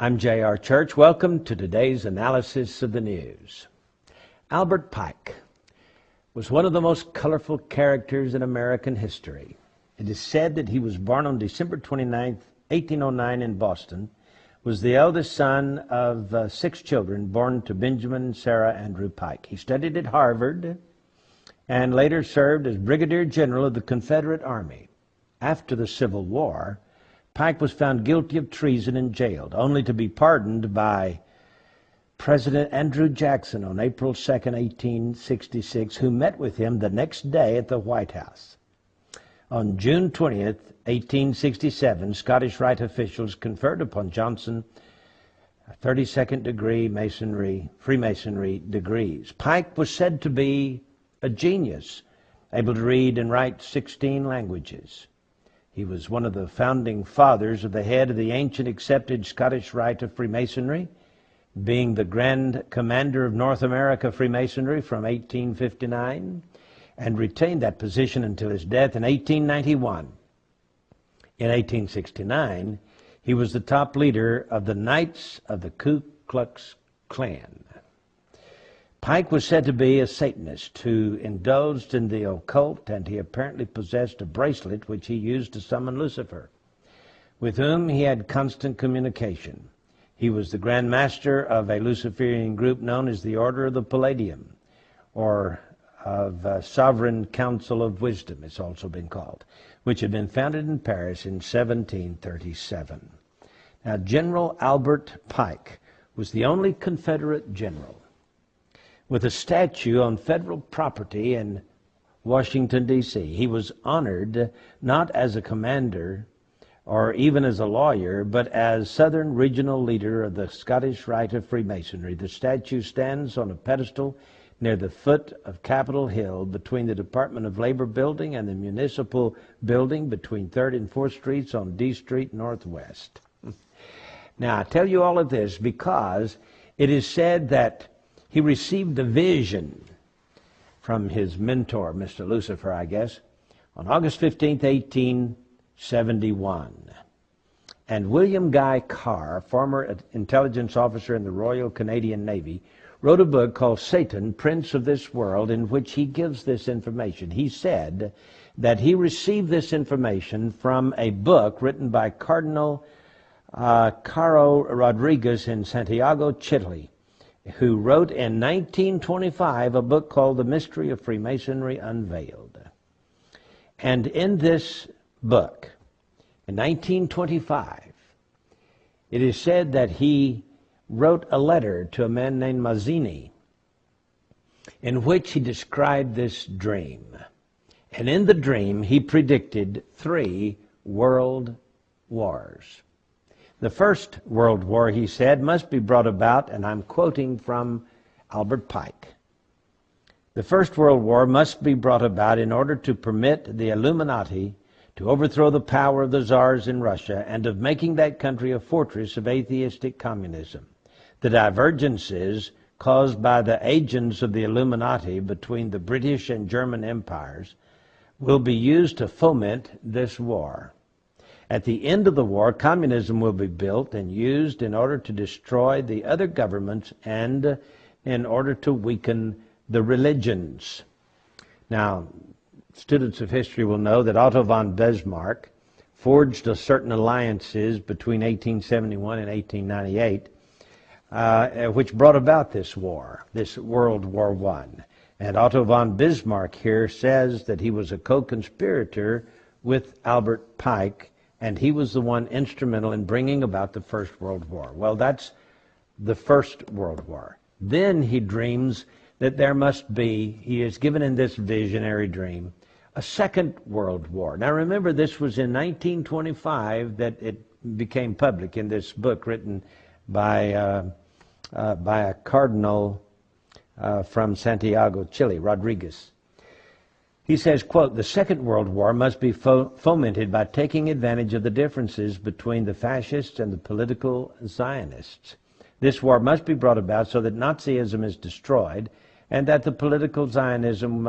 I'm J.R. Church. Welcome to today's analysis of the news. Albert Pike was one of the most colorful characters in American history. It is said that he was born on December 29, 1809 in Boston, was the eldest son of 6 children born to Benjamin and Sarah Andrew Pike. He studied at Harvard and later served as Brigadier General of the Confederate Army. After the Civil War, Pike was found guilty of treason and jailed, only to be pardoned by President Andrew Jackson on April 2, 1866, who met with him the next day at the White House. On June 20, 1867, Scottish Rite officials conferred upon Johnson 32nd degree Freemasonry degrees. Pike was said to be a genius, able to read and write 16 languages. He was one of the founding fathers of the head of the ancient accepted Scottish Rite of Freemasonry, being the Grand Commander of North America Freemasonry from 1859, and retained that position until his death in 1891. In 1869, he was the top leader of the Knights of the Ku Klux Klan. Pike was said to be a Satanist who indulged in the occult, and he apparently possessed a bracelet which he used to summon Lucifer, with whom he had constant communication. He was the Grand Master of a Luciferian group known as the Order of the Palladium, or of Sovereign Council of Wisdom, it's also been called, which had been founded in Paris in 1737. Now, General Albert Pike was the only Confederate general with a statue on federal property in Washington, D.C. He was honored not as a commander or even as a lawyer, but as Southern Regional Leader of the Scottish Rite of Freemasonry. The statue stands on a pedestal near the foot of Capitol Hill between the Department of Labor building and the Municipal building between 3rd and 4th Streets on D Street Northwest. Now, I tell you all of this because it is said that he received a vision from his mentor, Mr. Lucifer, I guess, on August 15, 1871. And William Guy Carr, former intelligence officer in the Royal Canadian Navy, wrote a book called Satan, Prince of this World, in which he gives this information. He said that he received this information from a book written by Cardinal Caro Rodriguez in Santiago, Chile, who wrote in 1925 a book called The Mystery of Freemasonry Unveiled. And in this book, in 1925, it is said that he wrote a letter to a man named Mazzini in which he described this dream. And in the dream, he predicted 3 world wars. The First World War, he said, must be brought about, and I'm quoting from Albert Pike. The First World War must be brought about in order to permit the Illuminati to overthrow the power of the czars in Russia and of making that country a fortress of atheistic communism. The divergences caused by the agents of the Illuminati between the British and German empires will be used to foment this war. At the end of the war, communism will be built and used in order to destroy the other governments and in order to weaken the religions. Now, students of history will know that Otto von Bismarck forged certain alliances between 1871 and 1898, which brought about this war, this World War I. And Otto von Bismarck here says that he was a co-conspirator with Albert Pike, and he was the one instrumental in bringing about the First World War. Well, that's the First World War. Then he dreams that there must be, he is given in this visionary dream, a Second World War. Now remember, this was in 1925 that it became public in this book written by a cardinal from Santiago, Chile, Rodriguez. He says, quote, "The Second World War must be fomented by taking advantage of the differences between the fascists and the political Zionists. This war must be brought about so that Nazism is destroyed and that the political Zionism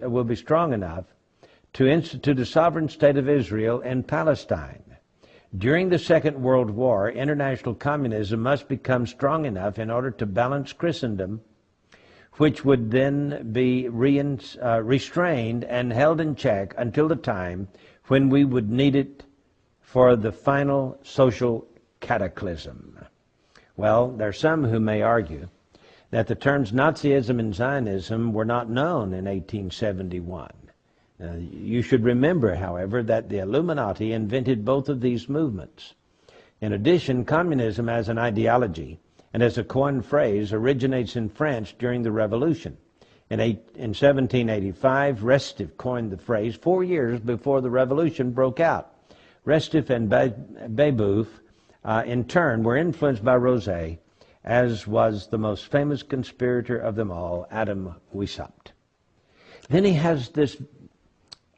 will be strong enough to institute a sovereign state of Israel in Palestine. During the Second World War, international communism must become strong enough in order to balance Christendom, which would then be restrained and held in check until the time when we would need it for the final social cataclysm. Well, there are some who may argue that the terms Nazism and Zionism were not known in 1871. You should remember, however, that the Illuminati invented both of these movements. In addition, communism as an ideology and as a coined phrase originates in France during the Revolution. In 1785, Restif coined the phrase 4 years before the Revolution broke out. Restif and Babeuf, in turn, were influenced by Rosé, as was the most famous conspirator of them all, Adam Weishaupt. Then he has this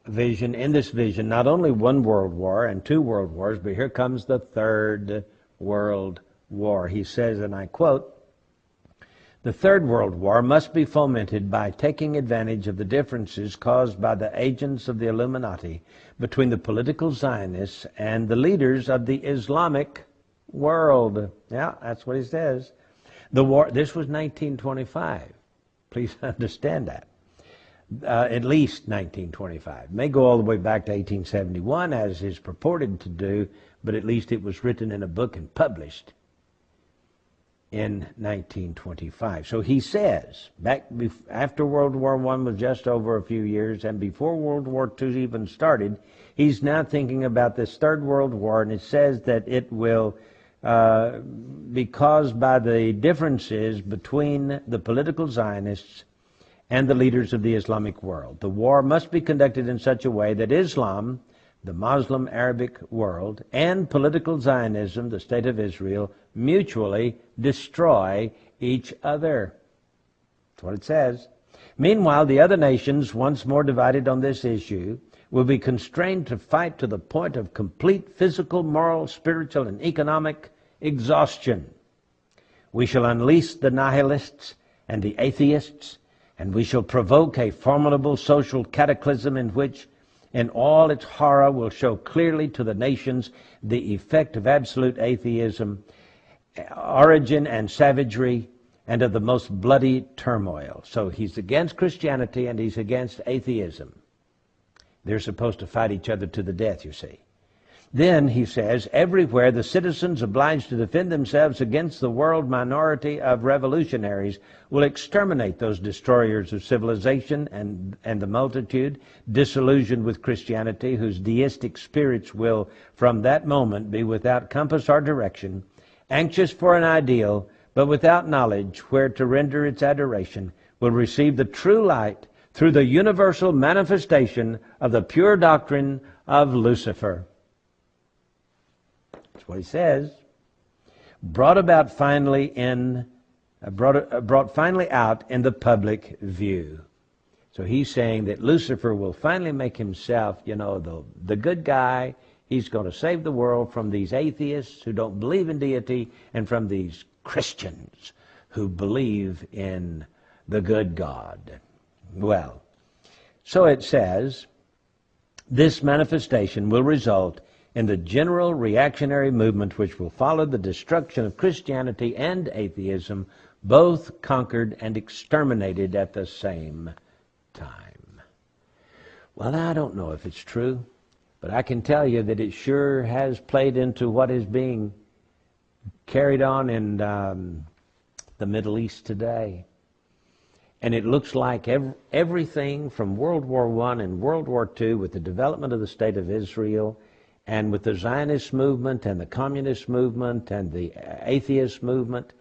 vision, in this vision, not only one world war and two world wars, but here comes the third world war. He says, and I quote, "The third world war must be fomented by taking advantage of the differences caused by the agents of the Illuminati between the political Zionists and the leaders of the Islamic world." Yeah, that's what he says. The war, this was 1925. Please understand that. At least 1925. May go all the way back to 1871, as is purported to do, but at least it was written in a book and published in 1925. So he says, after World War I was just over a few years, and before World War II even started, he's now thinking about this Third World War, and it says that it will be caused by the differences between the political Zionists and the leaders of the Islamic world. The war must be conducted in such a way that Islam, the Muslim Arabic world, and political Zionism, the State of Israel, mutually destroy each other. That's what it says. Meanwhile, the other nations, once more divided on this issue, will be constrained to fight to the point of complete physical, moral, spiritual, and economic exhaustion. We shall unleash the nihilists and the atheists, and we shall provoke a formidable social cataclysm in which, in all its horror, will show clearly to the nations the effect of absolute atheism, origin and savagery, and of the most bloody turmoil. So he's against Christianity and he's against atheism. They're supposed to fight each other to the death, you see. Then, he says, everywhere the citizens obliged to defend themselves against the world minority of revolutionaries will exterminate those destroyers of civilization and the multitude, disillusioned with Christianity, whose deistic spirits will from that moment be without compass or direction, anxious for an ideal, but without knowledge where to render its adoration, will receive the true light through the universal manifestation of the pure doctrine of Lucifer. That's what he says. Brought finally out in the public view. So he's saying that Lucifer will finally make himself, the good guy. He's going to save the world from these atheists who don't believe in deity and from these Christians who believe in the good God. Well, so it says, this manifestation will result in the general reactionary movement which will follow the destruction of Christianity and atheism, both conquered and exterminated at the same time. Well, I don't know if it's true, but I can tell you that it sure has played into what is being carried on in the Middle East today. And it looks like everything from World War I and World War II, with the development of the State of Israel, and with the Zionist movement and the communist movement and the atheist movement,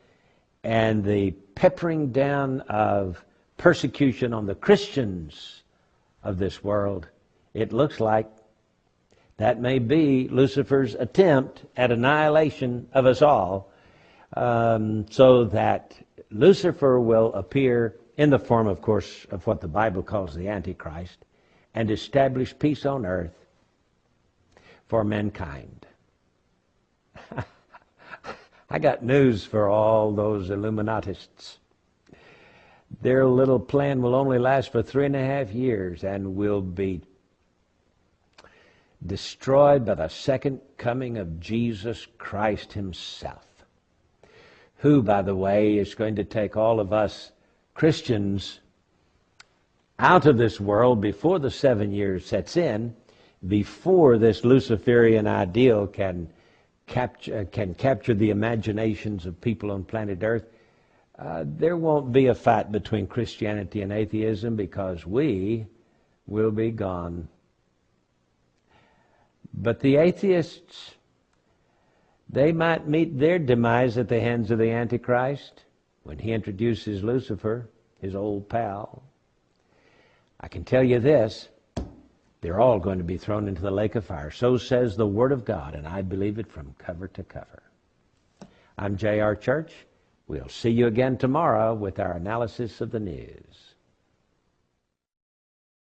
and the peppering down of persecution on the Christians of this world, it looks like that may be Lucifer's attempt at annihilation of us all, so that Lucifer will appear in the form, of course, of what the Bible calls the Antichrist, and establish peace on earth for mankind. I got news for all those Illuminatists. Their little plan will only last for 3.5 years and will be destroyed by the second coming of Jesus Christ himself, who, by the way, is going to take all of us Christians out of this world before the 7 years sets in, before this Luciferian ideal can capture the imaginations of people on planet Earth. There won't be a fight between Christianity and atheism, because we will be gone. But the atheists, they might meet their demise at the hands of the Antichrist when he introduces Lucifer, his old pal. I can tell you this, they're all going to be thrown into the lake of fire. So says the Word of God, and I believe it from cover to cover. I'm J.R. Church. We'll see you again tomorrow with our analysis of the news.